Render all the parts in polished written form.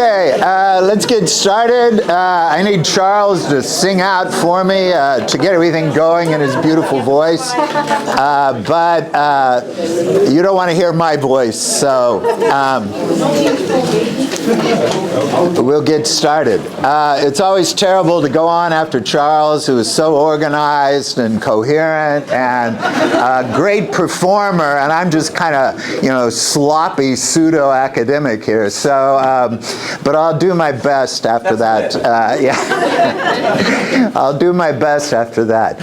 Okay, let's get started. I need Charles to sing out for me to get everything going in his beautiful voice. But you don't want to hear my voice, so we'll get started. It's always terrible to go on after Charles, who is so organized and coherent and a great performer, and I'm just kind of, sloppy pseudo-academic here. So, but I'll do my best after that. Yeah, I'll do my best after that.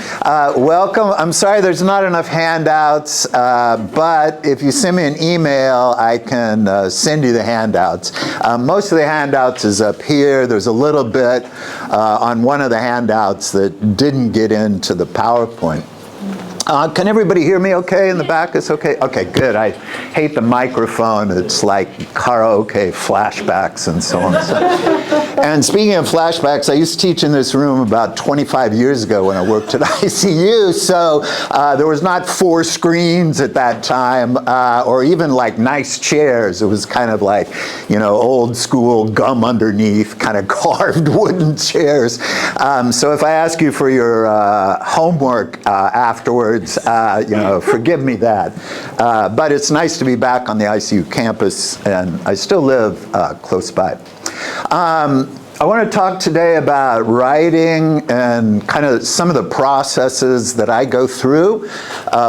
Welcome. I'm sorry there's not enough handouts, but if you send me an email, I can send you the handouts. Most of the handouts is up here. There's a little bit on one of the handouts that didn't get into the PowerPoint. Can everybody hear me okay in the back? It's okay? Okay, good. I hate the microphone. It's like karaoke flashbacks and so on. And speaking of flashbacks, I used to teach in this room about 25 years ago when I worked at ICU. So there was not 4 screens at that time or even like nice chairs. It was kind of like, old school gum underneath kind of carved wooden chairs. So if I ask you for your homework afterwards, forgive me that. But it's nice to be back on the ICU campus, and I still live close by. I want to talk today about writing and kind of some of the processes that I go through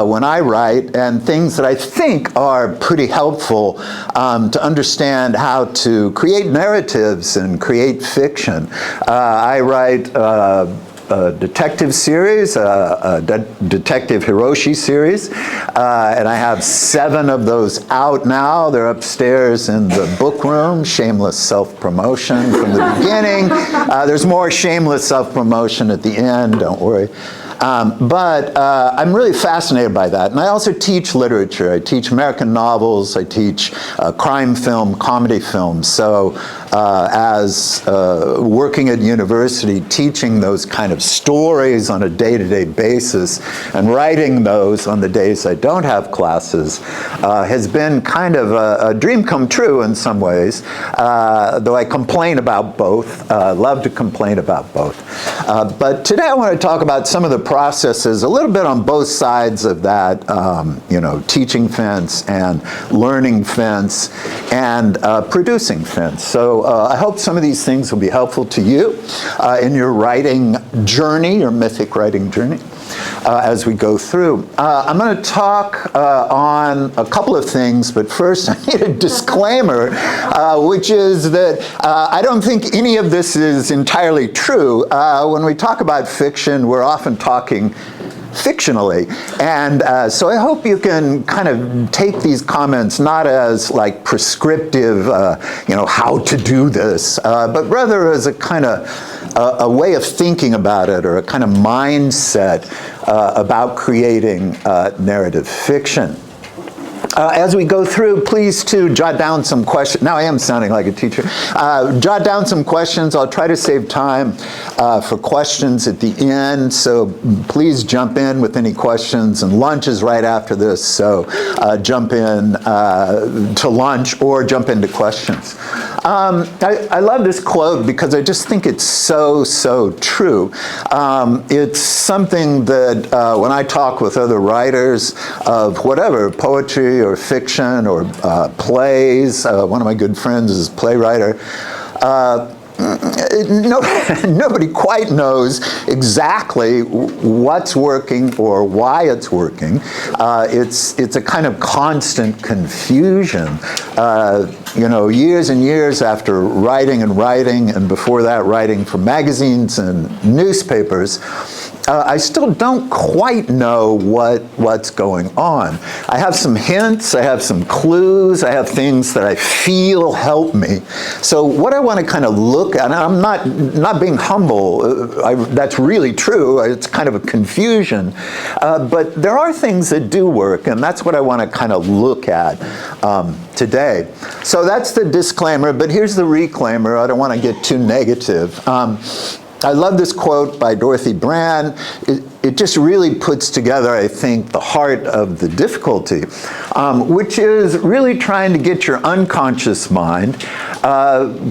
when I write, and things that I think are pretty helpful to understand how to create narratives and create fiction. I write a detective series, a Detective Hiroshi series, and I have 7 of those out now. They're upstairs in the book room. Shameless self-promotion from the beginning. There's more shameless self-promotion at the end, don't worry. But I'm really fascinated by that. And I also teach literature. I teach American novels. I teach crime film, comedy film. So as working at university, teaching those kind of stories on a day-to-day basis and writing those on the days I don't have classes has been kind of a dream come true in some ways, though I complain about both. Love to complain about both. But today I want to talk about some of the processes a little bit on both sides of that, teaching fence and learning fence and producing fence. So I hope some of these things will be helpful to you in your writing journey, your mythic writing journey, as we go through. I'm going to talk on a couple of things, but first I need a disclaimer, which is that I don't think any of this is entirely true. When we talk about fiction, we're often talking fictionally. And so I hope you can kind of take these comments not as like prescriptive, how to do this, but rather as a kind of a way of thinking about it, or a kind of mindset about creating narrative fiction. As we go through, please to jot down some questions. Now I am sounding like a teacher. Jot down some questions. I'll try to save time for questions at the end. So please jump in with any questions. And lunch is right after this. So jump in to lunch or jump into questions. I love this quote because I just think it's so true. It's something that when I talk with other writers of whatever, poetry or fiction or plays, one of my good friends is a playwright. Nobody quite knows exactly what's working or why it's working. It's a kind of constant confusion. Years and years after writing and before that writing for magazines and newspapers, I still don't quite know what's going on. I have some hints, I have some clues, I have things that I feel help me. So what I want to kind of look at, and I'm not being humble, that's really true, it's kind of a confusion, but there are things that do work, and that's what I want to kind of look at today. So that's the disclaimer, but here's the reclaimer. I don't want to get too negative. I love this quote by Dorothy Brand. It just really puts together, I think, the heart of the difficulty, which is really trying to get your unconscious mind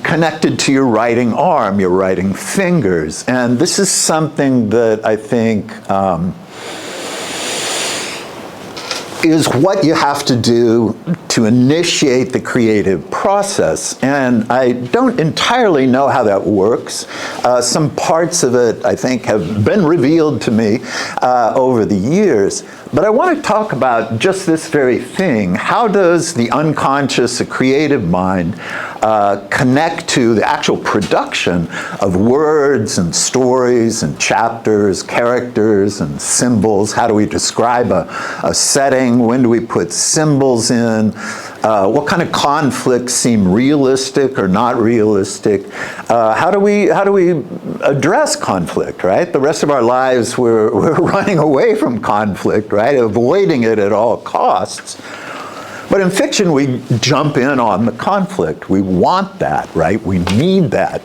connected to your writing arm, your writing fingers. And this is something that I think is what you have to do to initiate the creative process. And I don't entirely know how that works. Some parts of it, I think, have been revealed to me over the years. But I want to talk about just this very thing. How does the unconscious, the creative mind, connect to the actual production of words and stories and chapters, characters and symbols? How do we describe a setting? When do we put symbols in? What kind of conflicts seem realistic or not realistic? How do we address conflict, right? The rest of our lives we're running away from conflict, right? Avoiding it at all costs. But in fiction, we jump in on the conflict. We want that, right? We need that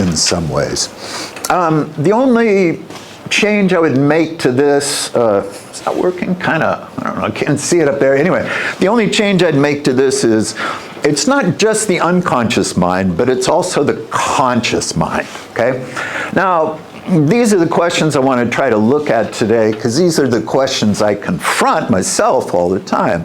in some ways. The only change I would make to this, is that working? Kind of, I don't know, I can't see it up there. Anyway, the only change I'd make to this is it's not just the unconscious mind, but it's also the conscious mind, okay? Now, these are the questions I want to try to look at today, because these are the questions I confront myself all the time.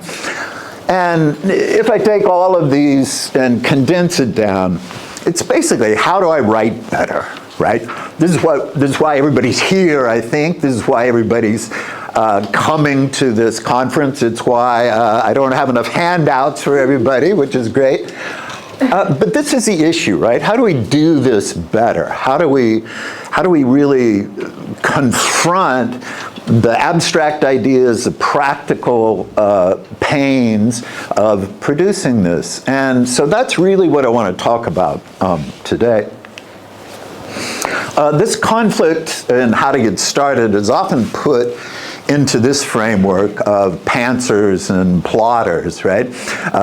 And if I take all of these and condense it down, it's basically, how do I write better, right? This is why everybody's here, I think. This is why everybody's coming to this conference. It's why I don't have enough handouts for everybody, which is great. But this is the issue, right? How do we do this better? How do we really confront the abstract ideas, the practical pains of producing this? And so that's really what I want to talk about today. This conflict and how to get started is often put into this framework of pantsers and plotters, right?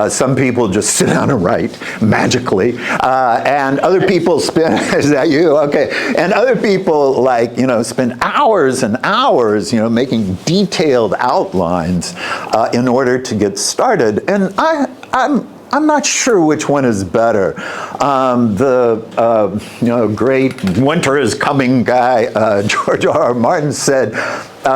Some people just sit down and write magically, and other people spend, is that you? Okay. And other people, like, spend hours and hours, making detailed outlines in order to get started. And I'm not sure which one is better. Great winter is coming guy, George R.R. Martin said,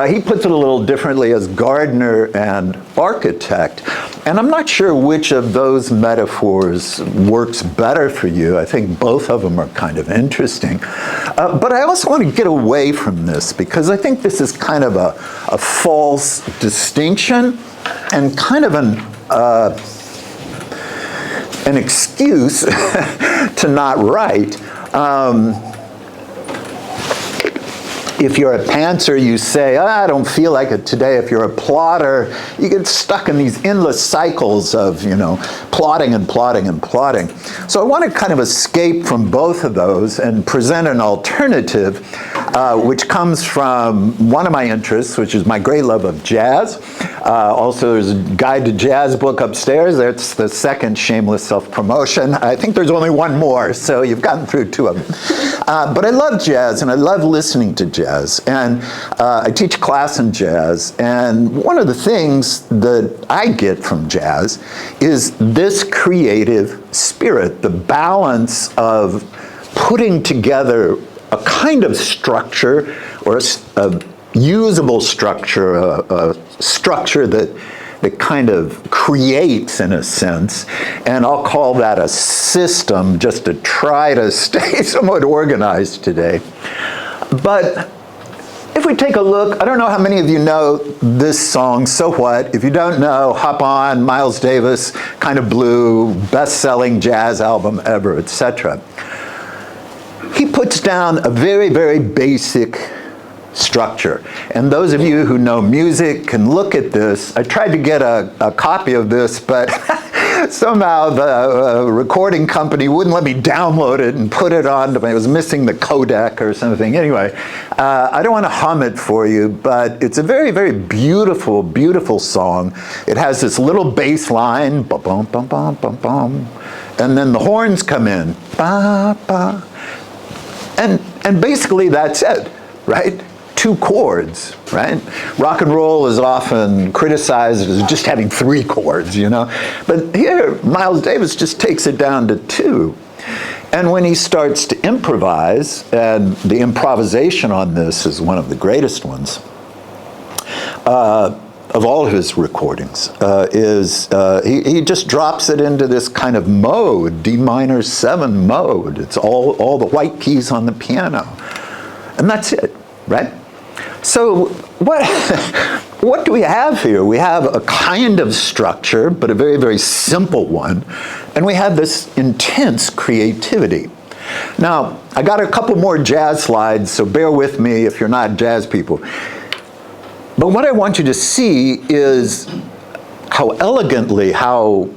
he puts it a little differently as gardener and architect. And I'm not sure which of those metaphors works better for you. I think both of them are kind of interesting. But I also want to get away from this, because I think this is kind of a false distinction and kind of an excuse to not write. If you're a pantser, you say, I don't feel like it today. If you're a plotter, you get stuck in these endless cycles of, plotting and plotting and plotting. So I want to kind of escape from both of those and present an alternative, which comes from one of my interests, which is my great love of jazz. Also, there's a Guide to Jazz book upstairs. That's the second shameless self-promotion. I think there's only one more, so you've gotten through two of them. But I love jazz, and I love listening to jazz. And I teach a class in jazz, and one of the things that I get from jazz is this creative spirit, the balance of putting together a kind of structure, or a usable structure, a structure that kind of creates, in a sense, and I'll call that a system, just to try to stay somewhat organized today. But if we take a look, I don't know how many of you know this song, So What? If you don't know, hop on, Miles Davis, Kind of Blue, best-selling jazz album ever, etc. He puts down a very, very basic structure. And those of you who know music can look at this. I tried to get a copy of this, but somehow the recording company wouldn't let me download it and put it on. It was missing the codec or something. Anyway, I don't want to hum it for you, but it's a very, very beautiful, beautiful song. It has this little bass line, ba-bum, bum, bum, bum, bum, and then the horns come in, ba, ba. And And basically that's it, right? 2 chords, right? Rock and roll is often criticized as just having 3 chords, you know? But here, Miles Davis just takes it down to 2. And when he starts to improvise, and the improvisation on this is one of the greatest ones of all his recordings, he just drops it into this kind of mode, D minor 7 mode. It's all the white keys on the piano. And that's it, right? So what do we have here? We have a kind of structure, but a very, very simple one. And we have this intense creativity. Now, I got a couple more jazz slides, so bear with me if you're not jazz people. But what I want you to see is how elegantly, how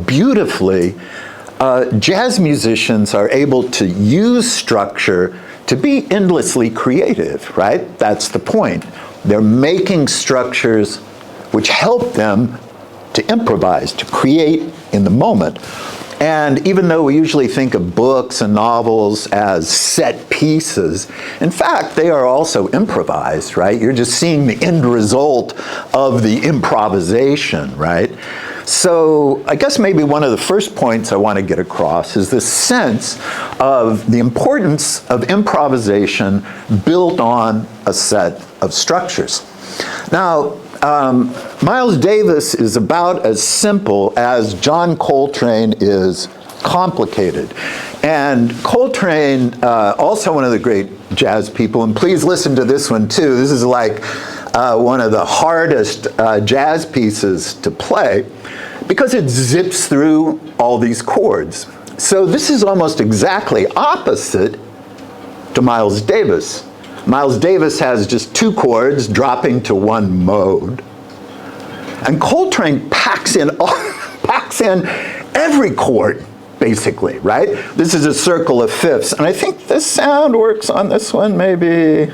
beautifully jazz musicians are able to use structure to be endlessly creative, right? That's the point. They're making structures which help them to improvise, to create in the moment. And even though we usually think of books and novels as set pieces, in fact, they are also improvised, right? You're just seeing the end result of the improvisation, right? So I guess maybe one of the first points I want to get across is this sense of the importance of improvisation built on a set of structures. Now, Miles Davis is about as simple as John Coltrane is complicated. And Coltrane, also one of the great jazz people, and please listen to this one too. This is like one of the hardest jazz pieces to play because it zips through all these chords. So this is almost exactly opposite to Miles Davis. Miles Davis has just 2 chords dropping to 1 mode. And Coltrane packs in every chord, basically, right? This is a circle of fifths. And I think this sound works on this one, maybe.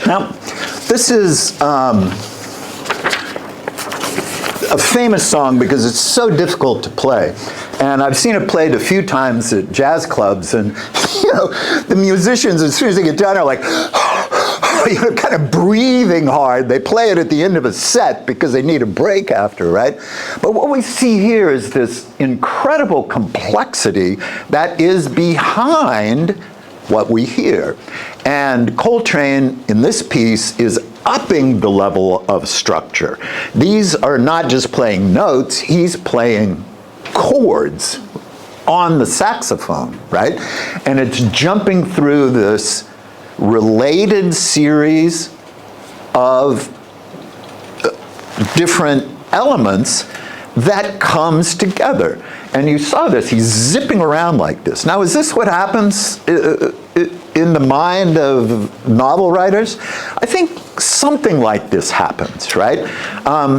Now, this is a famous song because it's so difficult to play. And I've seen it played a few times at jazz clubs, and you know, the musicians, as soon as they get done, are like, you know, kind of breathing hard. They play it at the end of a set because they need a break after, right? But what we see here is this incredible complexity that is behind what we hear. And Coltrane, in this piece, is upping the level of structure. These are not just playing notes, he's playing chords on the saxophone, right? And it's jumping through this related series of different elements that comes together. And you saw this, he's zipping around like this. Now, is this what happens in the mind of novel writers? I think something like this happens, right?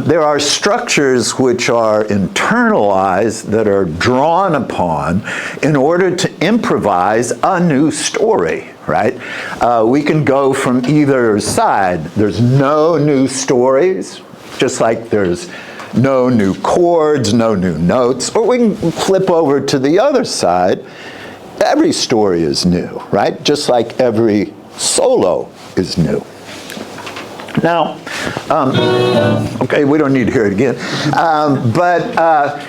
There are structures which are internalized, that are drawn upon in order to improvise a new story, right? We can go from either side. There's no new stories, just like there's no new chords, no new notes, or we can flip over to the other side. Every story is new, right? Just like every solo is new. Now, okay, we don't need to hear it again, but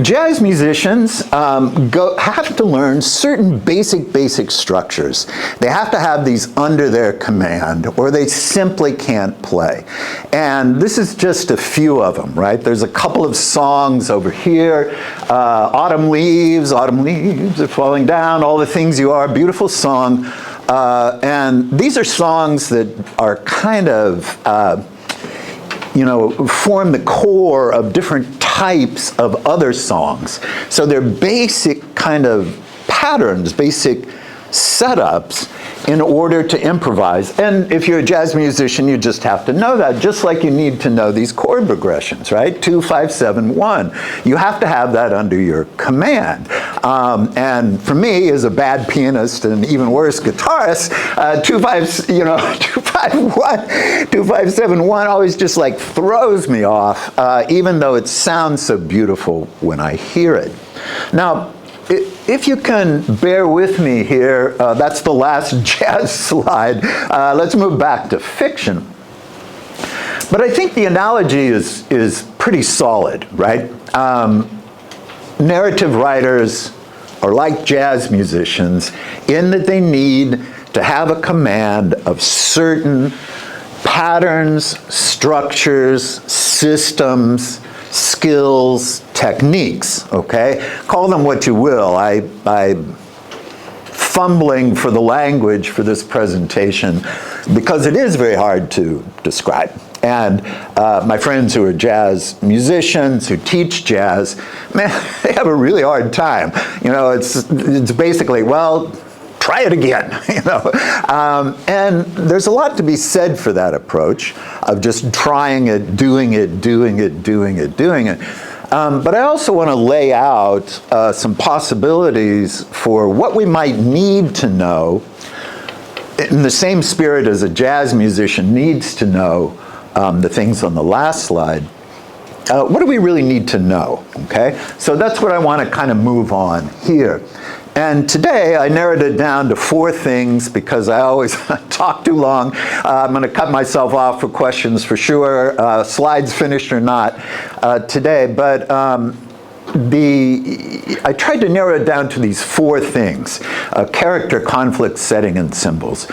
jazz musicians have to learn certain basic structures. They have to have these under their command, or they simply can't play. And this is just a few of them, right? There's a couple of songs over here. Autumn leaves are falling down, all the things you are, beautiful song. And these are songs that are kind of, form the core of different types of other songs. So they're basic kind of patterns, basic setups in order to improvise. And if you're a jazz musician, you just have to know that, just like you need to know these chord progressions, right? 2, 5, 7, 1. You have to have that under your command. And for me, as a bad pianist and even worse guitarist, 2, 5, 2, 5, 1, 2, 5, 7, 1 always just like throws me off, even though it sounds so beautiful when I hear it. Now, if you can bear with me here, that's the last jazz slide. Let's move back to fiction. But I think the analogy is pretty solid, right? Narrative writers are like jazz musicians in that they need to have a command of certain patterns, structures, systems, skills, techniques, okay? Call them what you will. I'm fumbling for the language for this presentation because it is very hard to describe. And my friends who are jazz musicians, who teach jazz, man, they have a really hard time. It's basically, well, try it again, and there's a lot to be said for that approach of just trying it, doing it, doing it, doing it, doing it. But I also want to lay out some possibilities for what we might need to know in the same spirit as a jazz musician needs to know the things on the last slide. What do we really need to know, okay? So that's what I want to kind of move on here. And today I narrowed it down to 4 things because I always talk too long. I'm going to cut myself off for questions for sure, slides finished or not today. But I tried to narrow it down to these 4 things: character, conflict, setting, and symbols.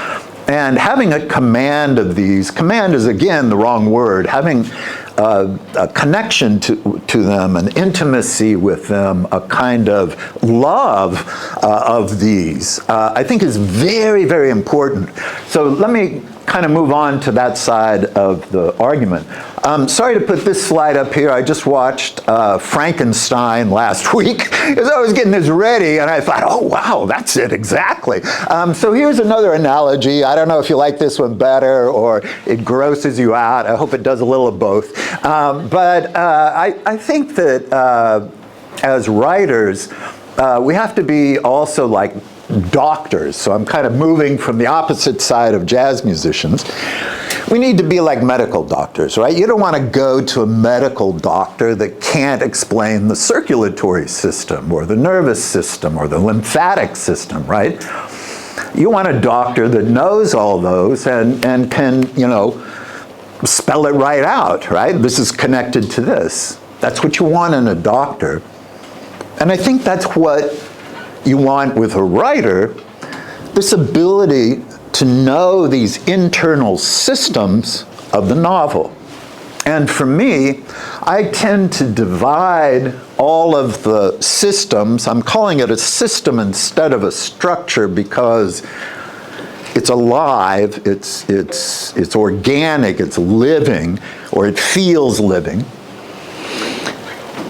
And having a command of these, command is again the wrong word, having a connection to them, an intimacy with them, a kind of love of these, I think is very, very important. So let me kind of move on to that side of the argument. Sorry to put this slide up here. I just watched Frankenstein last week as I was getting this ready, and I thought, oh, wow, that's it, exactly. So here's another analogy. I don't know if you like this one better or it grosses you out. I hope it does a little of both. But I think that as writers, we have to be also like doctors. So I'm kind of moving from the opposite side of jazz musicians. We need to be like medical doctors, right? You don't want to go to a medical doctor that can't explain the circulatory system or the nervous system or the lymphatic system, right? You want a doctor that knows all those and can, spell it right out, right? This is connected to this. That's what you want in a doctor. And I think that's what you want with a writer, this ability to know these internal systems of the novel. And for me, I tend to divide all of the systems. I'm calling it a system instead of a structure because it's alive, it's organic, it's living, or it feels living.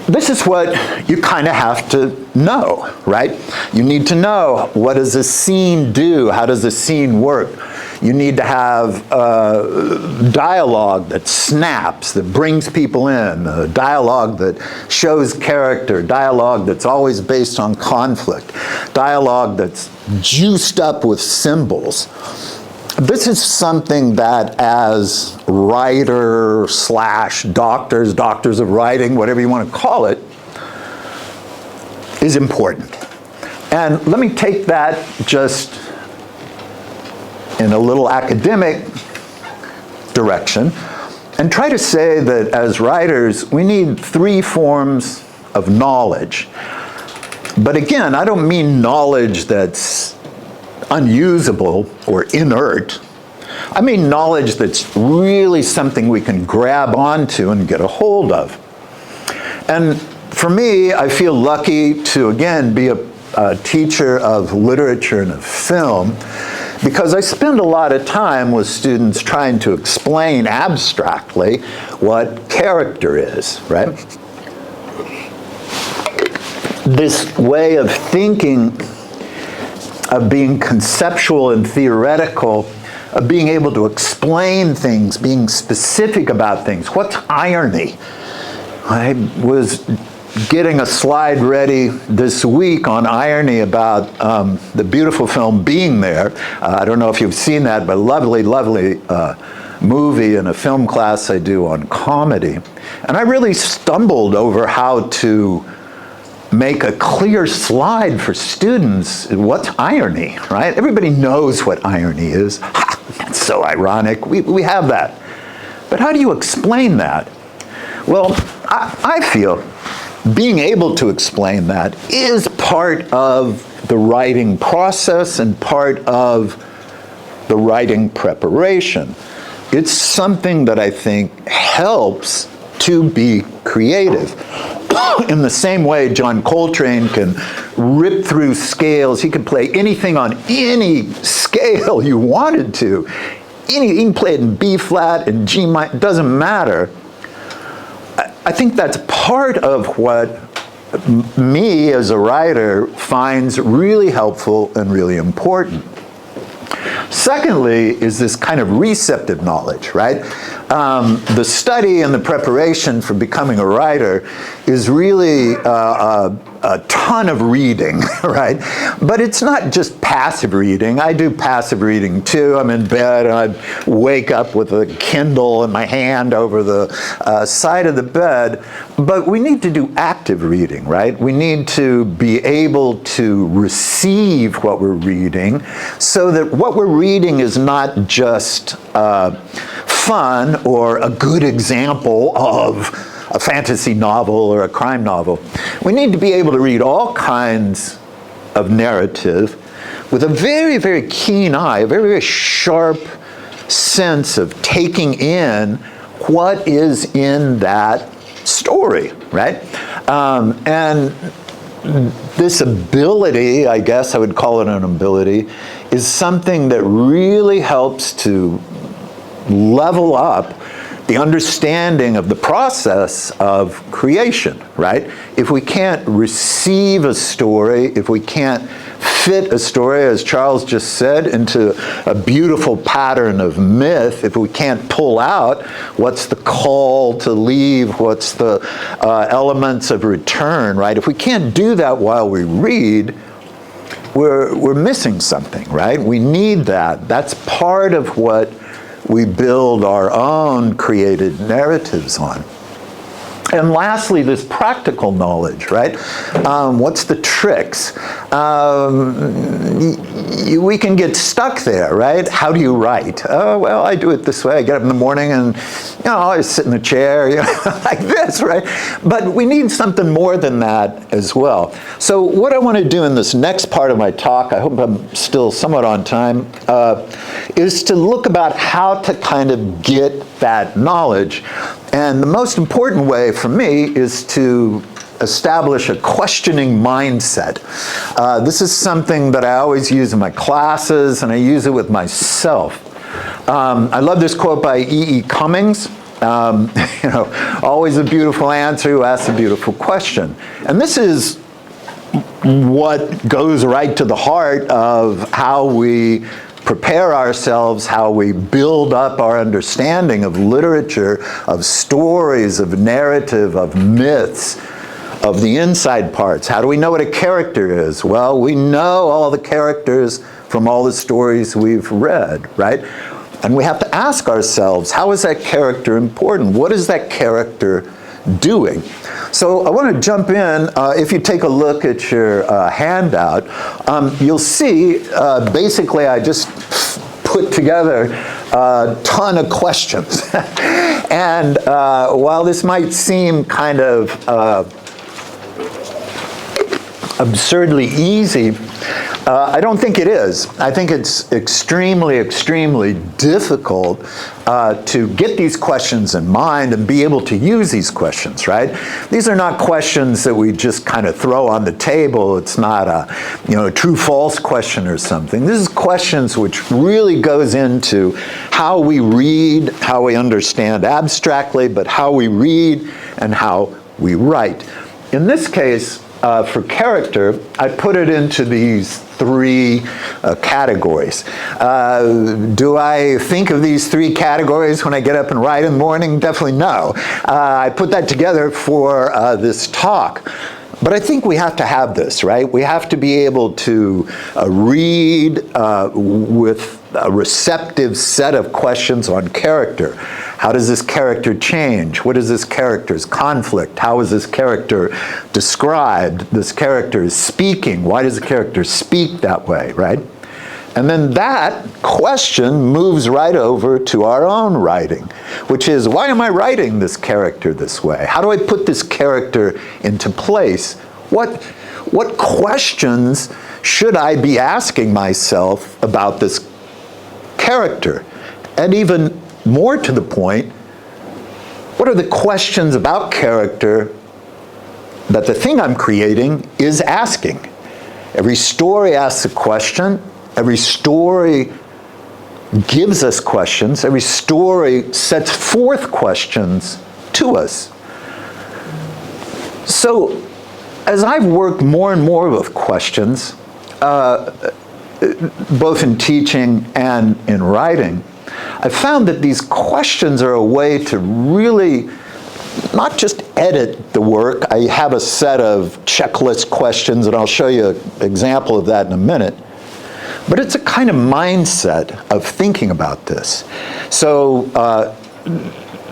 This is what you kind of have to know, right? You need to know, what does a scene do? How does a scene work? You need to have dialogue that snaps, that brings people in, dialogue that shows character, dialogue that's always based on conflict, dialogue that's juiced up with symbols. This is something that as writer / doctors of writing, whatever you want to call it, is important. And let me take that just in a little academic direction and try to say that as writers, we need 3 forms of knowledge. But again, I don't mean knowledge that's unusable or inert. I mean knowledge that's really something we can grab onto and get a hold of. And for me, I feel lucky to, again, be a teacher of literature and of film because I spend a lot of time with students trying to explain abstractly what character is, right? This way of thinking of being conceptual and theoretical, of being able to explain things, being specific about things. What's irony? I was getting a slide ready this week on irony about the beautiful film Being There. I don't know if you've seen that, but lovely, lovely movie in a film class I do on comedy. And I really stumbled over how to make a clear slide for students. What's irony, right? Everybody knows what irony is. Ha, that's so ironic. We have that. But how do you explain that? Well, I feel being able to explain that is part of the writing process and part of the writing preparation. It's something that I think helps to be creative. In the same way John Coltrane can rip through scales, he can play anything on any scale you wanted to. You can play it in B flat, in G minor, it doesn't matter. I think that's part of what me as a writer finds really helpful and really important. Secondly is this kind of receptive knowledge, right? The study and the preparation for becoming a writer is really a ton of reading, right? But it's not just passive reading. I do passive reading too. I'm in bed and I wake up with a Kindle in my hand over the side of the bed. But we need to do active reading, right? We need to be able to receive what we're reading so that what we're reading is not just fun or a good example of a fantasy novel or a crime novel. We need to be able to read all kinds of narrative with a very, very keen eye, a very, very sharp sense of taking in what is in that story, right? And this ability, I guess I would call it an ability, is something that really helps to level up the understanding of the process of creation, right? If we can't receive a story, if we can't fit a story, as Charles just said, into a beautiful pattern of myth, if we can't pull out what's the call to leave, what's the elements of return, right? If we can't do that while we read, we're missing something, right? We need that. That's part of what we build our own created narratives on. And lastly, this practical knowledge, right? What's the tricks? We can get stuck there, right? How do you write? Oh, well, I do it this way. I get up in the morning and, I sit in the chair, like this, right? But we need something more than that as well. So what I want to do in this next part of my talk, I hope I'm still somewhat on time, is to look about how to kind of get that knowledge. And the most important way for me is to establish a questioning mindset. This is something that I always use in my classes, and I use it with myself. I love this quote by E.E. Cummings. Always a beautiful answer who asks a beautiful question. And this is what goes right to the heart of how we prepare ourselves, how we build up our understanding of literature, of stories, of narrative, of myths, of the inside parts. How do we know what a character is? Well, we know all the characters from all the stories we've read, right? And we have to ask ourselves, how is that character important? What is that character doing? So I want to jump in. If you take a look at your handout, you'll see basically I just put together a ton of questions. And while this might seem kind of absurdly easy, I don't think it is. I think it's extremely, extremely difficult to get these questions in mind and be able to use these questions, right? These are not questions that we just kind of throw on the table. It's not a true-false question or something. This is questions which really goes into how we read, how we understand abstractly, but how we read and how we write. In this case, for character, I put it into these three categories. Do I think of these three categories when I get up and write in the morning? Definitely no. I put that together for this talk. But I think we have to have this, right? We have to be able to read with a receptive set of questions on character. How does this character change? What is this character's conflict? How is this character described? This character is speaking. Why does the character speak that way, right? And then that question moves right over to our own writing, which is, why am I writing this character this way? How do I put this character into place? What questions should I be asking myself about this character? And even more to the point, what are the questions about character that the thing I'm creating is asking? Every story asks a question. Every story gives us questions. Every story sets forth questions to us. So, as I've worked more and more with questions, both in teaching and in writing, I've found that these questions are a way to really not just edit the work. I have a set of checklist questions, and I'll show you an example of that in a minute. But it's a kind of mindset of thinking about this. So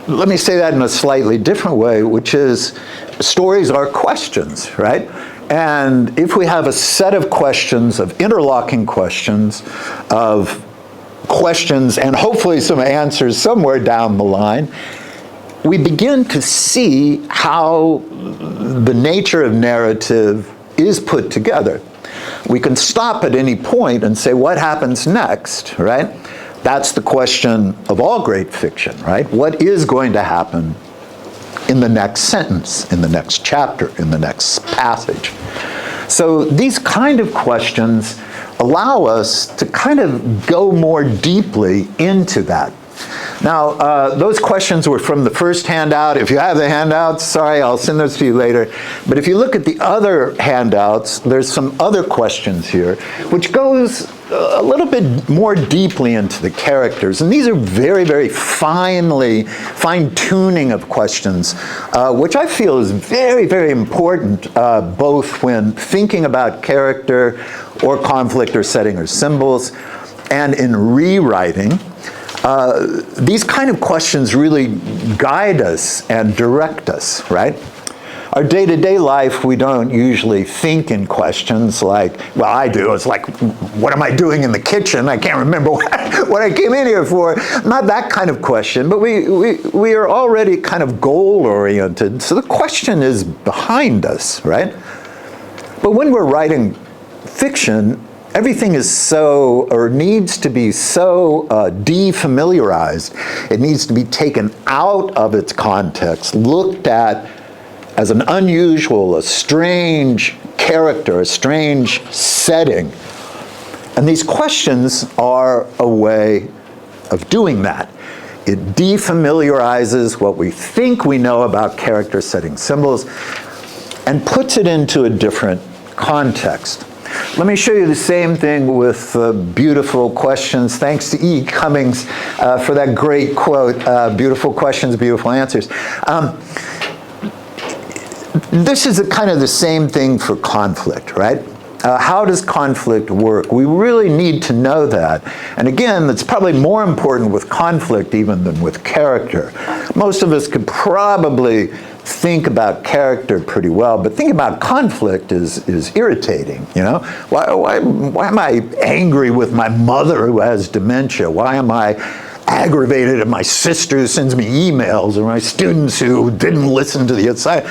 let me say that in a slightly different way, which is stories are questions, right? And if we have a set of questions, of interlocking questions, of questions and hopefully some answers somewhere down the line, we begin to see how the nature of narrative is put together. We can stop at any point and say, what happens next, right? That's the question of all great fiction, right? What is going to happen in the next sentence, in the next chapter, in the next passage? So these kind of questions allow us to kind of go more deeply into that. Now, those questions were from the first handout. If you have the handouts, sorry, I'll send those to you later. But if you look at the other handouts, there's some other questions here, which goes a little bit more deeply into the characters. And these are very, very fine-tuning of questions, which I feel is very, very important, both when thinking about character or conflict or setting or symbols, and in rewriting. These kind of questions really guide us and direct us, right? Our day-to-day life, we don't usually think in questions like, well, I do. It's like, what am I doing in the kitchen? I can't remember what I came in here for. Not that kind of question, but we are already kind of goal-oriented, so the question is behind us, right? But when we're writing fiction, everything is so, or needs to be so defamiliarized. It needs to be taken out of its context, looked at as an unusual, a strange character, a strange setting. And these questions are a way of doing that. It defamiliarizes what we think we know about character setting symbols and puts it into a different context. Let me show you the same thing with beautiful questions. Thanks to E. Cummings for that great quote, beautiful questions, beautiful answers. This is kind of the same thing for conflict, right? How does conflict work? We really need to know that. And again, it's probably more important with conflict even than with character. Most of us could probably think about character pretty well, but thinking about conflict is irritating, you know? Why am I angry with my mother who has dementia? Why am I aggravated at my sister who sends me emails, or my students who didn't listen to the assignment?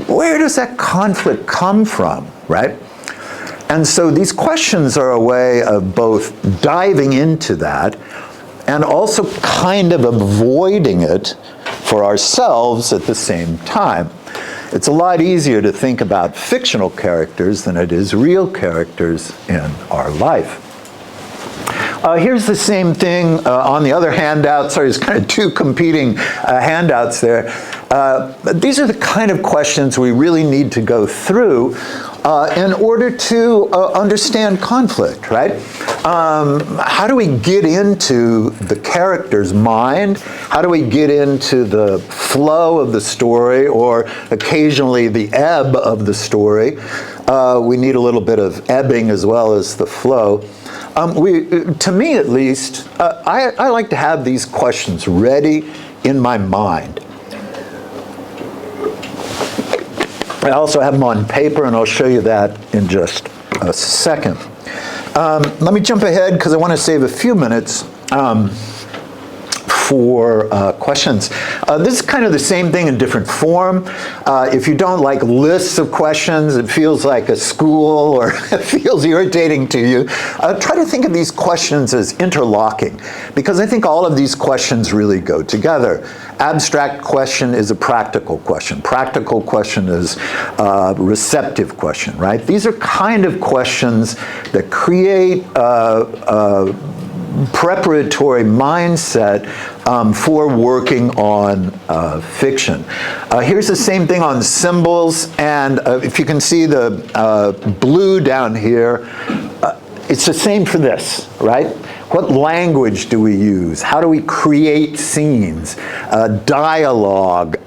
Where does that conflict come from, right? And so these questions are a way of both diving into that and also kind of avoiding it for ourselves at the same time. It's a lot easier to think about fictional characters than it is real characters in our life. Here's the same thing on the other handout. Sorry, there's kind of two competing handouts there. These are the kind of questions we really need to go through in order to understand conflict, right? How do we get into the character's mind? How do we get into the flow of the story, or occasionally the ebb of the story? We need a little bit of ebbing as well as the flow. To me at least, I like to have these questions ready in my mind. I also have them on paper, and I'll show you that in just a second. Let me jump ahead because I want to save a few minutes for questions. This is kind of the same thing in different form. If you don't like lists of questions, it feels like a school, or it feels irritating to you, try to think of these questions as interlocking, because I think all of these questions really go together. Abstract question is a practical question. Practical question is a receptive question, right? These are kind of questions that create a preparatory mindset for working on fiction. Here's the same thing on symbols, and if you can see the blue down here, it's the same for this, right? What language do we use? How do we create scenes, dialogue,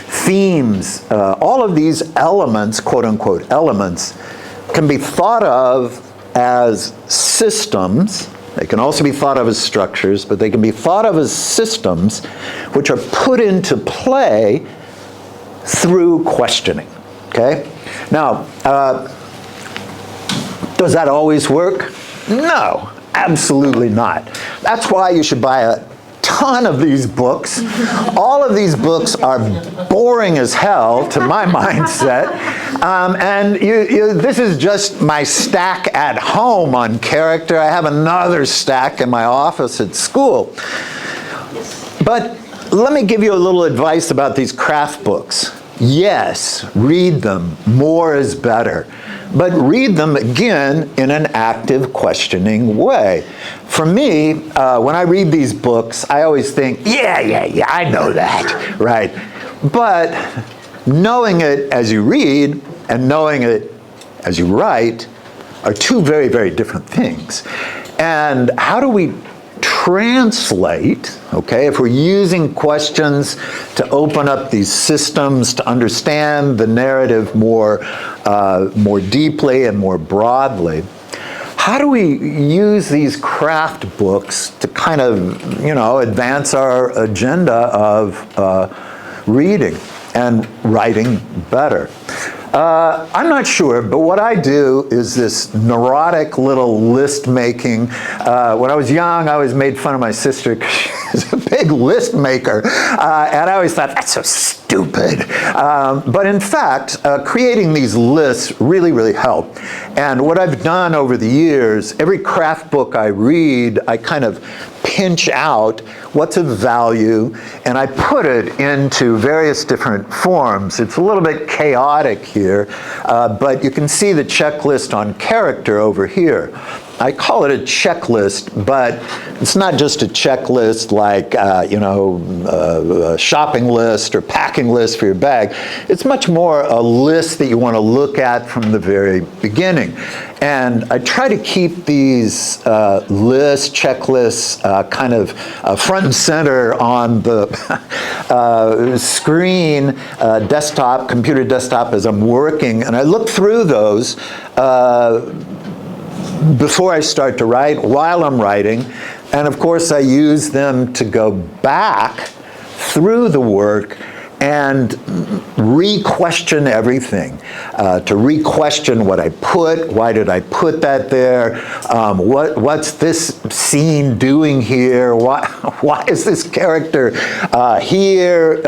themes? All of these elements, quote unquote elements, can be thought of as systems. They can also be thought of as structures, but they can be thought of as systems which are put into play through questioning, okay? Now, does that always work? No, absolutely not. That's why you should buy a ton of these books. All of these books are boring as hell to my mindset. And this is just my stack at home on character. I have another stack in my office at school. But let me give you a little advice about these craft books. Yes, read them. More is better. But read them, again, in an active, questioning way. For me, when I read these books, I always think, yeah, I know that, right? But knowing it as you read and knowing it as you write are two very, very different things. And how do we translate, okay, if we're using questions to open up these systems to understand the narrative more deeply and more broadly, how do we use these craft books to kind of, advance our agenda of reading and writing better? I'm not sure, but what I do is this neurotic little list making. When I was young, I always made fun of my sister because she was a big list maker, and I always thought, that's so stupid. But in fact, creating these lists really, really help. And what I've done over the years, every craft book I read, I kind of pinch out what's of value, and I put it into various different forms. It's a little bit chaotic here, but you can see the checklist on character over here. I call it a checklist, but it's not just a checklist like, a shopping list or packing list for your bag. It's much more a list that you want to look at from the very beginning. And I try to keep these checklists kind of front and center on the screen, computer desktop as I'm working. And I look through those before I start to write, while I'm writing, and of course I use them to go back through the work and re-question everything, to re-question what I put, why did I put that there, what's this scene doing here, why is this character here,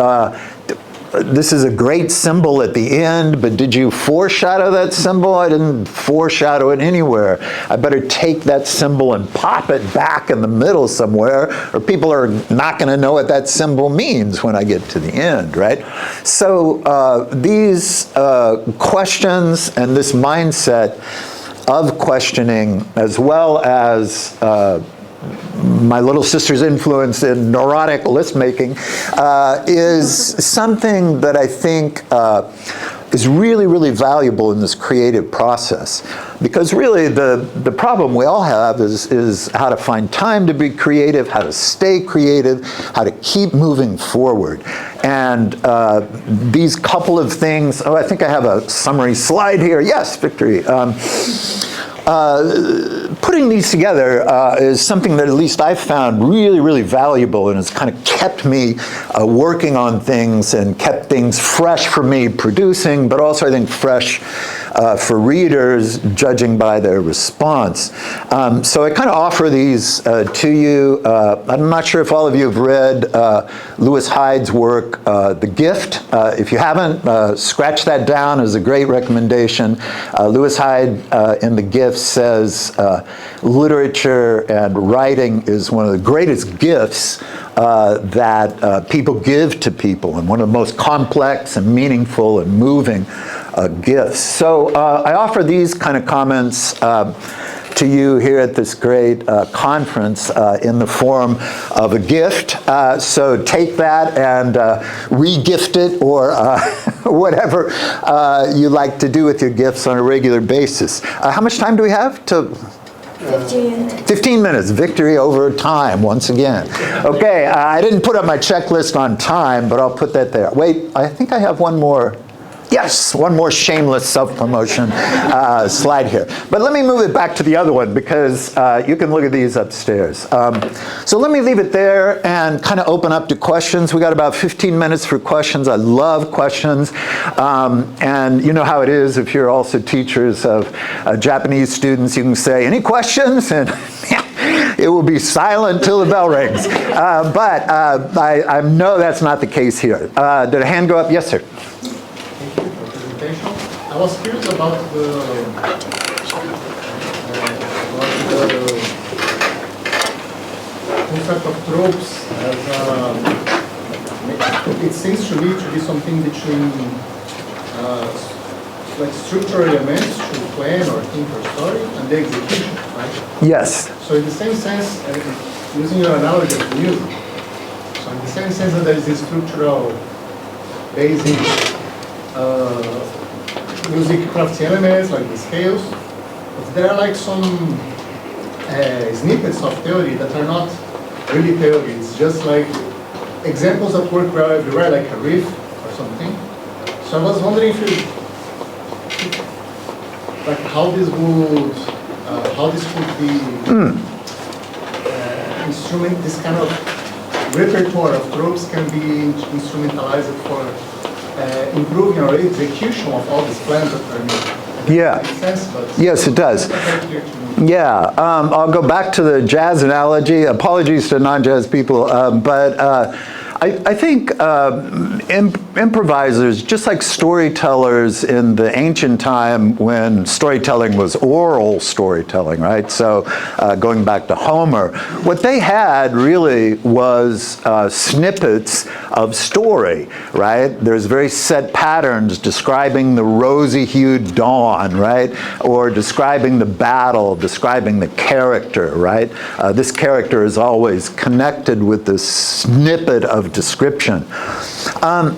this is a great symbol at the end, but did you foreshadow that symbol? I didn't foreshadow it anywhere. I better take that symbol and pop it back in the middle somewhere, or people are not going to know what that symbol means when I get to the end, right? So these questions and this mindset of questioning, as well as my little sister's influence in neurotic list making, is something that I think is really, really valuable in this creative process. Because really the problem we all have is how to find time to be creative, how to stay creative, how to keep moving forward. And these couple of things, I think I have a summary slide here. Yes, Victory. Putting these together is something that at least I've found really, really valuable, and has kind of kept me working on things and kept things fresh for me producing, but also I think fresh for readers, judging by their response. So I kind of offer these to you. I'm not sure if all of you have read Lewis Hyde's work, The Gift. If you haven't, scratch that down as a great recommendation. Lewis Hyde in The Gift says literature and writing is one of the greatest gifts that people give to people, and one of the most complex and meaningful and moving gifts. So I offer these kind of comments to you here at this great conference in the form of a gift. So take that and re-gift it, or whatever you like to do with your gifts on a regular basis. How much time do we have? 15 minutes. Victory over time, once again. Okay, I didn't put up my checklist on time, but I'll put that there. Wait, I think I have one more. Yes, one more shameless self-promotion slide here. But let me move it back to the other one, because you can look at these upstairs. So let me leave it there and kind of open up to questions. We got about 15 minutes for questions. I love questions. And you know how it is if you're also teachers of Japanese students. You can say, any questions? And it will be silent till the bell rings. But I know that's not the case here. Did a hand go up? Yes, sir. I was curious about the concept of tropes as it seems to me to be something between like structural elements to plan or think or story and the execution, right? Yes. So in the same sense, using your analogy of music, so in the same sense that there is this structural basic music crafting elements like the scales, but there are like some snippets of theory that are not really theory. It's just like examples that work well everywhere, like a riff or something. So I was wondering if you, like how this could be instrument. This kind of repertoire of tropes can be instrumentalized for improving our execution of all these plans that are made. Yeah. Makes sense, but yes, it does. Yeah. I'll go back to the jazz analogy. Apologies to non-jazz people, but I think improvisers, just like storytellers in the ancient time when storytelling was oral storytelling, right? So going back to Homer, what they had really was snippets of story, right? There's very set patterns describing the rosy-hued dawn, right? Or describing the battle, describing the character, right? This character is always connected with this snippet of description.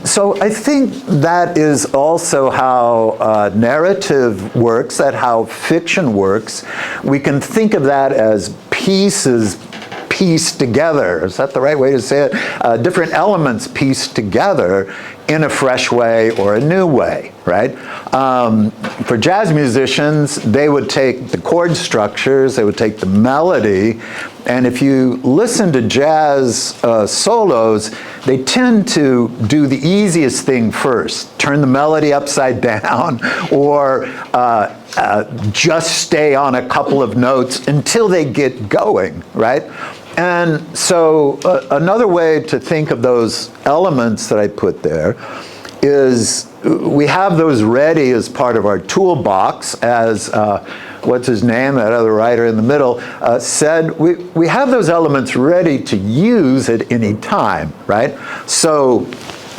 So I think that is also how narrative works, that how fiction works. We can think of that as pieces pieced together. Is that the right way to say it? Different elements pieced together in a fresh way or a new way, right? For jazz musicians, they would take the chord structures, they would take the melody, and if you listen to jazz solos, they tend to do the easiest thing first, turn the melody upside down, or just stay on a couple of notes until they get going, right? And so another way to think of those elements that I put there is we have those ready as part of our toolbox, as what's his name, that other writer in the middle, said, we have those elements ready to use at any time, right? So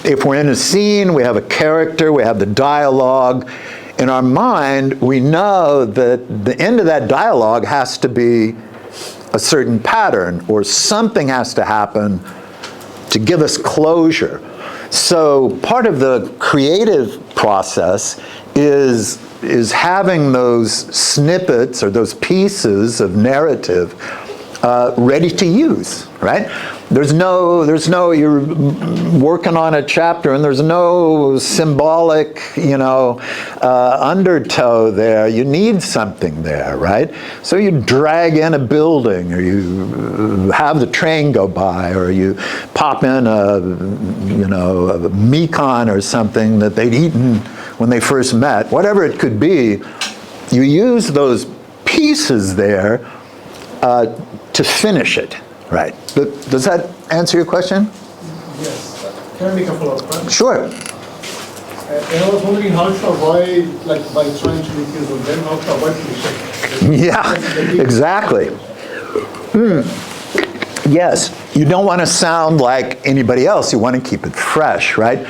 if we're in a scene, we have a character, we have the dialogue. In our mind, we know that the end of that dialogue has to be a certain pattern, or something has to happen to give us closure. So part of the creative process is having those snippets or those pieces of narrative ready to use, right? There's no, you're working on a chapter and there's no symbolic, undertow there. You need something there, right? So you drag in a building, or you have the train go by, or you pop in a Mekon or something that they'd eaten when they first met, whatever it could be. You use those pieces there to finish it, right? Does that answer your question? Yes. Can I make a follow-up question? Sure. And I was wondering how to avoid, like by trying to make use of them, how to avoid cliché. Yeah, exactly. Yes, you don't want to sound like anybody else. You want to keep it fresh, right?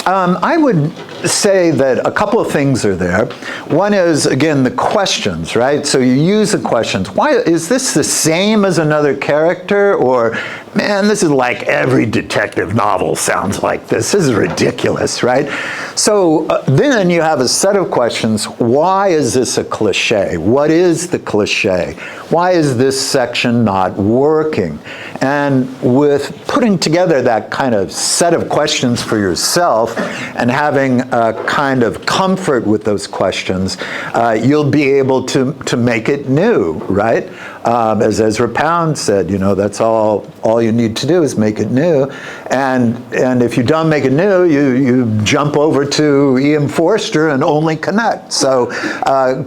I would say that a couple of things are there. One is, again, the questions, right? So you use the questions. Why is this the same as another character? Or, man, this is like every detective novel sounds like this. This is ridiculous, right? So then you have a set of questions. Why is this a cliche? What is the cliche? Why is this section not working? And with putting together that kind of set of questions for yourself and having a kind of comfort with those questions, you'll be able to make it new, right? As Ezra Pound said, that's all you need to do is make it new. And if you don't make it new, you jump over to E.M. Forster and only connect. So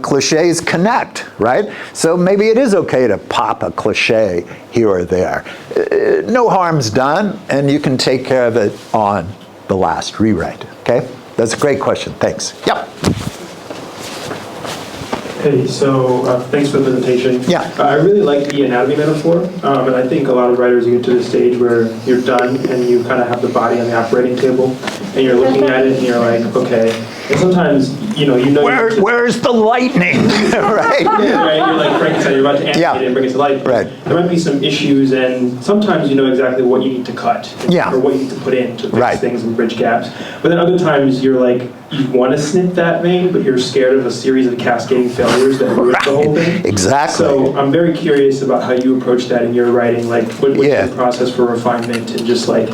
cliches connect, right? So maybe it is okay to pop a cliche here or there. No harm's done, and you can take care of it on the last rewrite, okay? That's a great question, thanks. Yep. Hey, so thanks for the presentation. Yeah. I really like the anatomy metaphor, and I think a lot of writers get to the stage where you're done and you kind of have the body on the operating table, and you're looking at it and you're like, okay. And sometimes, Where's the lightning, right? Yeah, right. You're like Frankenstein. You're about to animate it and bring it to life. Right. There might be some issues, and sometimes you know exactly what you need to cut, or what you need to put in to fix things and bridge gaps. But then other times you're like, you want to snip that vein, but you're scared of a series of cascading failures that ruin the whole thing. Exactly. So I'm very curious about how you approach that in your writing. Like, what's your process for refinement, and just like,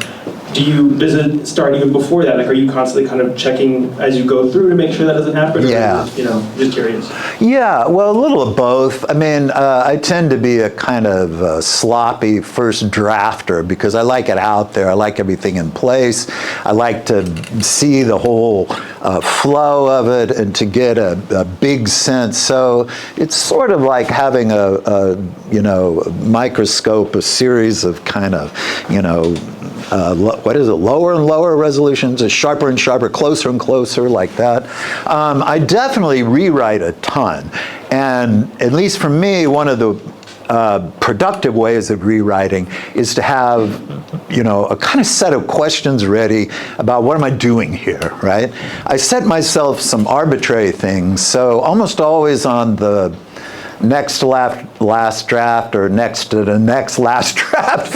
does it start even before that? Like, are you constantly kind of checking as you go through to make sure that doesn't happen? Yeah. Or, just curious. Yeah, well, a little of both. I mean, I tend to be a kind of sloppy first drafter because I like it out there. I like everything in place. I like to see the whole flow of it and to get a big sense. So it's sort of like having a microscope, a series of kind of, what is it, lower and lower resolutions, sharper and sharper, closer and closer, like that. I definitely rewrite a ton. And at least for me, one of the productive ways of rewriting is to have, a kind of set of questions ready about what am I doing here, right? I set myself some arbitrary things. So almost always on the next to last draft, or next to the next last draft,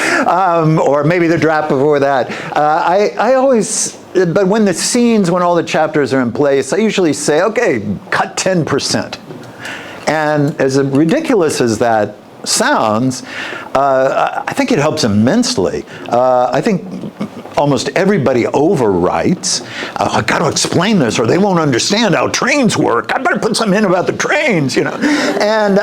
or maybe the draft before that. I always, but when all the chapters are in place, I usually say, okay, cut 10%. And as ridiculous as that sounds, I think it helps immensely. I think almost everybody overwrites. I got to explain this or they won't understand how trains work. I better put something in about the trains, And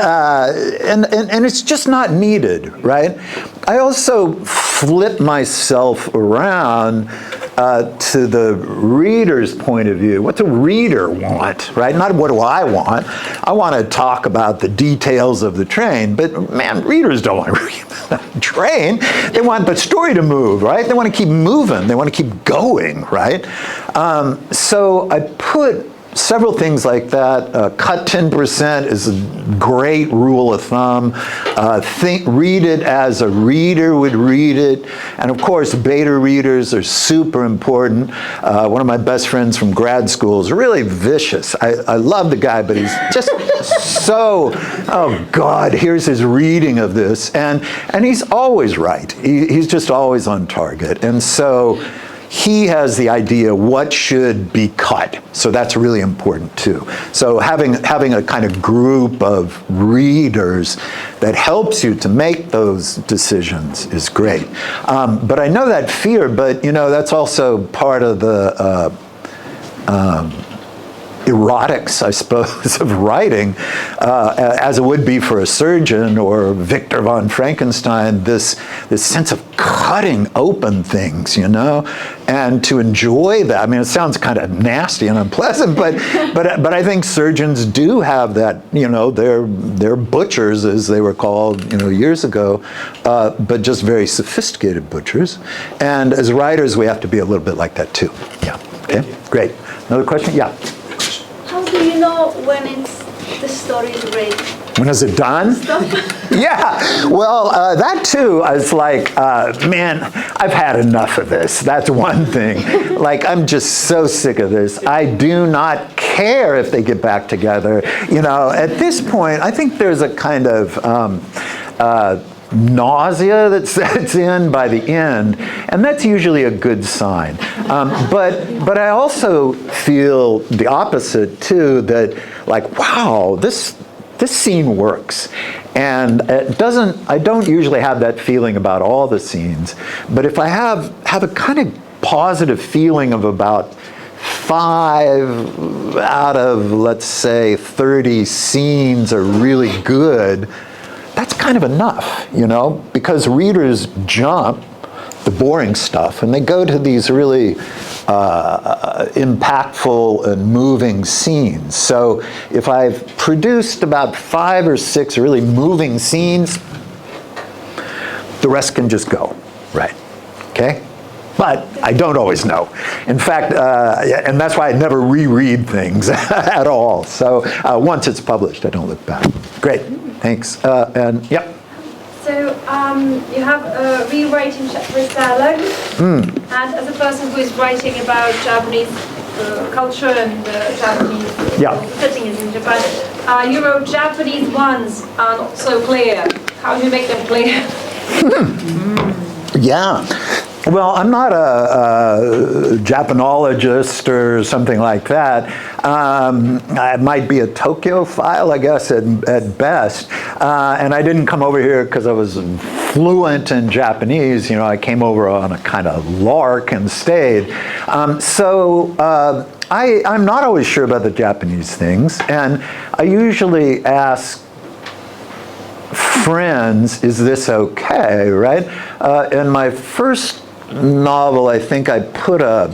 it's just not needed, right? I also flip myself around to the reader's point of view. What's a reader want, right? Not what do I want. I want to talk about the details of the train, but man, readers don't want to read the train. They want the story to move, right? They want to keep moving. They want to keep going, right? So I put several things like that. Cut 10% is a great rule of thumb. Read it as a reader would read it. And of course, beta readers are super important. One of my best friends from grad school is really vicious. I love the guy, but he's just so, oh God, here's his reading of this. And he's always right. He's just always on target. And so he has the idea what should be cut. So that's really important too. So having a kind of group of readers that helps you to make those decisions is great. But I know that fear, but that's also part of the erotics, I suppose, of writing, as it would be for a surgeon or Victor von Frankenstein, this sense of cutting open things, and to enjoy that. I mean, it sounds kind of nasty and unpleasant, but I think surgeons do have that, they're butchers, as they were called, years ago, but just very sophisticated butchers. And as writers, we have to be a little bit like that too. Yeah, okay, great. Another question? Yeah. How do you know when the story is ready? When is it done? Yeah, well, that too, I was like, man, I've had enough of this. That's one thing. Like, I'm just so sick of this. I do not care if they get back together. At this point, I think there's a kind of nausea that sets in by the end, and that's usually a good sign. But I also feel the opposite too, that like, wow, this scene works. And I don't usually have that feeling about all the scenes, but if I have a kind of positive feeling of about 5 out of, let's say, 30 scenes are really good, that's kind of enough, because readers jump the boring stuff and they go to these really impactful and moving scenes. So if I've produced about 5 or 6 really moving scenes, the rest can just go, right? Okay? But I don't always know. In fact, and that's why I never reread things at all. So once it's published, I don't look back. Great, thanks. And yeah. So you have a rewriting with dialogue, and as a person who is writing about Japanese culture and Japanese settings in Japan, you wrote Japanese ones are not so clear. How do you make them clear? Yeah. Well, I'm not a Japanologist or something like that. I might be a Tokyo-phile, I guess, at best. And I didn't come over here because I was fluent in Japanese. I came over on a kind of lark and stayed. So I'm not always sure about the Japanese things. And I usually ask friends, is this okay, right? In my first novel, I think I put a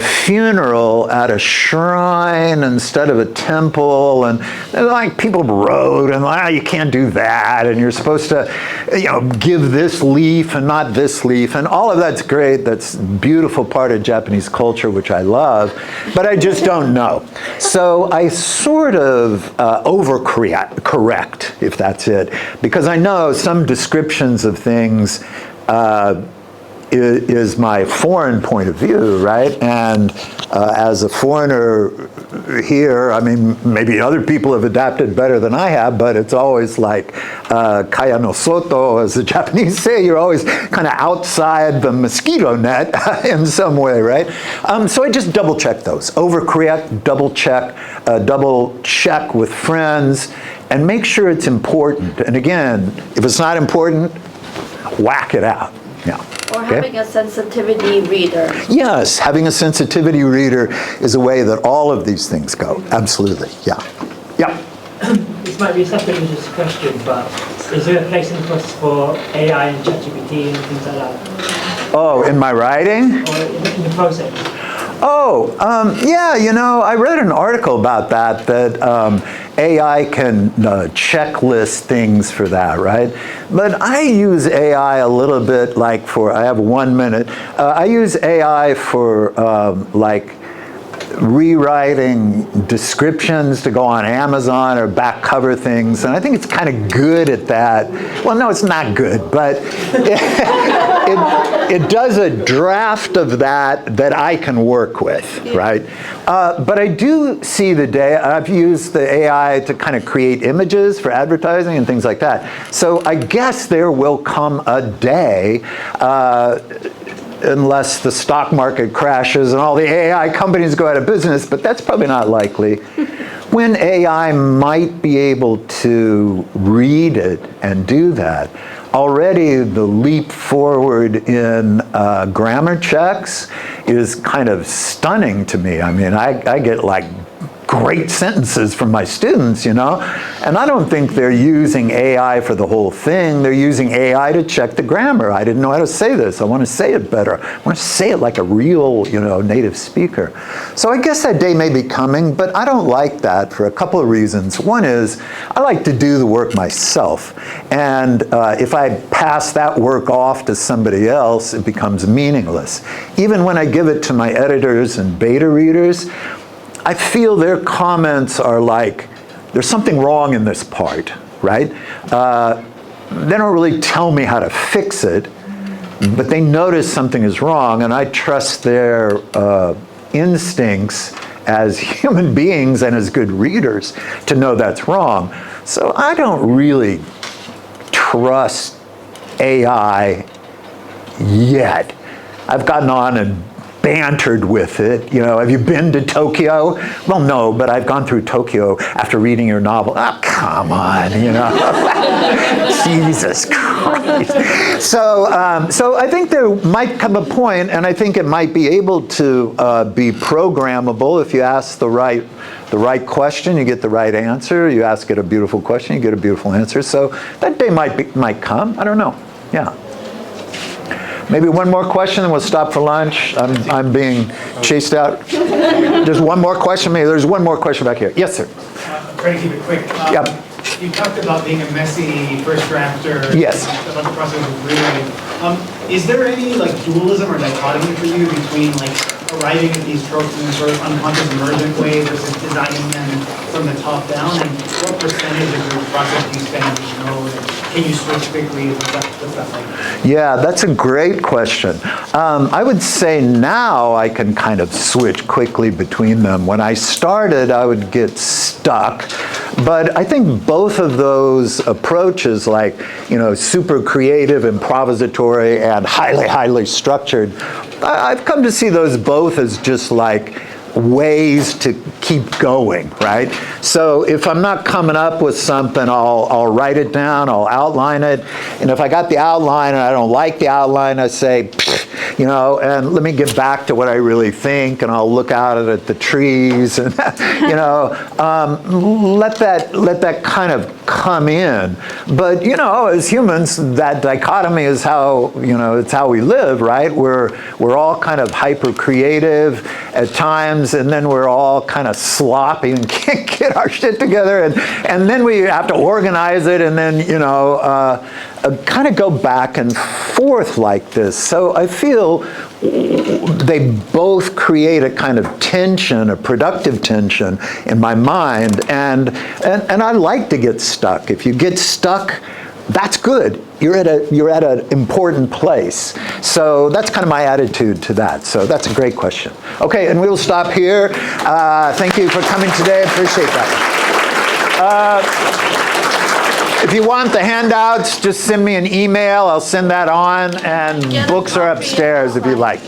funeral at a shrine instead of a temple, and like people wrote and you can't do that, and you're supposed to give this leaf and not this leaf, and all of that's great. That's a beautiful part of Japanese culture, which I love, but I just don't know. So I sort of overcorrect, if that's it, because I know some descriptions of things is my foreign point of view, right? And as a foreigner here, I mean, maybe other people have adapted better than I have, but it's always like kaya no soto, as the Japanese say. You're always kind of outside the mosquito net in some way, right? So I just double check those. Overcorrect, double check with friends, and make sure it's important. And again, if it's not important, whack it out. Yeah. Or having a sensitivity reader. Yes, having a sensitivity reader is a way that all of these things go. Absolutely, yeah. Yeah. This might be a separate religious question, but is there a place in the process for AI and ChatGPT and things like that? Oh, in my writing? Or in the process? Oh, yeah, I read an article about that AI can checklist things for that, right? But I use AI a little bit like I have 1 minute. I use AI for like rewriting descriptions to go on Amazon or back cover things, and I think it's kind of good at that. Well, no, it's not good, but it does a draft of that I can work with, right? But I do see the day, I've used the AI to kind of create images for advertising and things like that. So I guess there will come a day, unless the stock market crashes and all the AI companies go out of business, but that's probably not likely, when AI might be able to read it and do that. Already the leap forward in grammar checks is kind of stunning to me. I mean, I get like great sentences from my students, you know, and I don't think they're using AI for the whole thing. They're using AI to check the grammar. I didn't know how to say this. I want to say it better. I want to say it like a real, you know, native speaker. So I guess that day may be coming, but I don't like that for a couple of reasons. One is I like to do the work myself, and if I pass that work off to somebody else, it becomes meaningless. Even when I give it to my editors and beta readers, I feel their comments are like, there's something wrong in this part, right? They don't really tell me how to fix it, but they notice something is wrong, and I trust their instincts as human beings and as good readers to know that's wrong. So I don't really trust AI yet. I've gotten on and bantered with it. You know, have you been to Tokyo? Well, no, but I've gone through Tokyo after reading your novel. Oh, come on, you know. Jesus Christ. So, so I think there might come a point, and I think it might be able to be programmable. If you ask the right question, you get the right answer. You ask it a beautiful question, you get a beautiful answer. So that day might come. I don't know. Yeah. Maybe one more question, and we'll stop for lunch. I'm being chased out. There's one more question. Maybe there's one more question back here. Yes, sir. Try to keep it quick. Yep. You talked about being a messy first drafter. Yes. About the process of rewriting. Is there any like dualism or dichotomy for you between like arriving at these tropes in a sort of unconscious emergent way versus designing them from the top down? And what percentage of your process do you spend in each node? Can you switch quickly? What's that like? Yeah, that's a great question. I would say now I can kind of switch quickly between them. When I started, I would get stuck. But I think both of those approaches, like, you know, super creative, improvisatory, and highly, highly structured, I've come to see those both as just like ways to keep going, right? So if I'm not coming up with something, I'll write it down, I'll outline it, and if I got the outline and I don't like the outline, I say, you know, and let me get back to what I really think, and I'll look out at the trees, and you know, let that kind of come in. But you know, as humans, that dichotomy is how, you know, it's how we live, right? We're all kind of hyper creative at times, and then we're all kind of sloppy and can't get our shit together, and then we have to organize it, and then, you know, kind of go back and forth like this. So I feel they both create a kind of tension, a productive tension in my mind, and I like to get stuck. If you get stuck, that's good. You're at an important place. So that's kind of my attitude to that. So that's a great question. Okay, and we'll stop here. Thank you for coming today. I appreciate that. If you want the handouts, just send me an email. I'll send that on, and books are upstairs if you like.